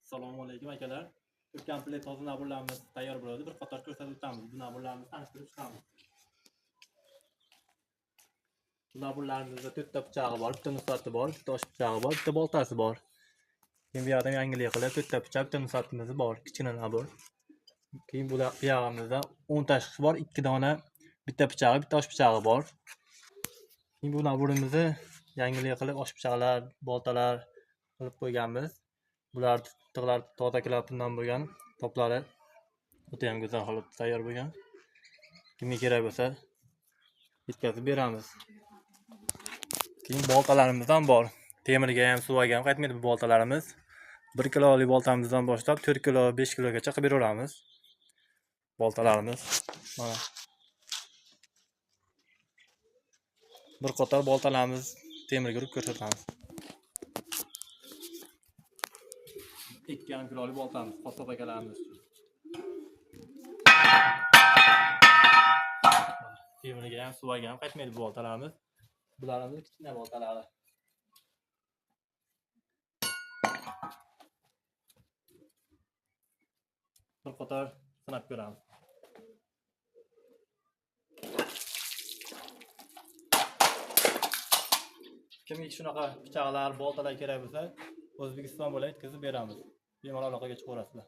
Assalomu alaykum akalar. Tur komplet hozir naburlarimiz tayyor bo'ladi. Bir qator ko'rsatib o'tamiz. Bu naburlarimizni tanishtirib chiqamiz. Bu naburlarimizda 4 ta pichog'i bor, bitta nusxati bor, bitta osh pichog'i bor, bitta boltasi bor. Keyin bu yoqda yangilik qilib 4 ta pichoq, bitta nusxatimiz bor, kichkina nabur. Keyin bu yog'imizda 10 tashqisi bor, 2 dona bitta pichog'i, bitta osh pichog'i bor. Keyin bu naburimizni yangilik qilib osh pichoqlar, boltalar qilib qo'yganmiz. Bular tig'lar toza klapandan bo'lgan, toplari o'ta ham go'zal holatda tayyor bo'lgan. Kimga kerak bo'lsa yetkazib beramiz. Keyin boltalarimiz ham bor. Temirga ham, suvaga ham qaytmaydi bu boltalarimiz. 1 kilolik boltamizdan boshlab 4 kilo, 5 kilogacha qilib beraveramiz. Boltalarimiz mana. Bir qator boltalarimiz temirga urib ko'rsatamiz. 2,5 kilolik boltamiz, qassob akalarimiz. Temirga ham, suvaga ham qaytmaydi bu boltalarimiz. Bularimiz kichkina boltalari. Bir qator sinab ko'ramiz. Kimga shunaqa pichoqlar, boltalar kerak bo'lsa, O'zbekiston bo'ylab yetkazib beramiz. Bemalol aloqaga chiqaverasizlar.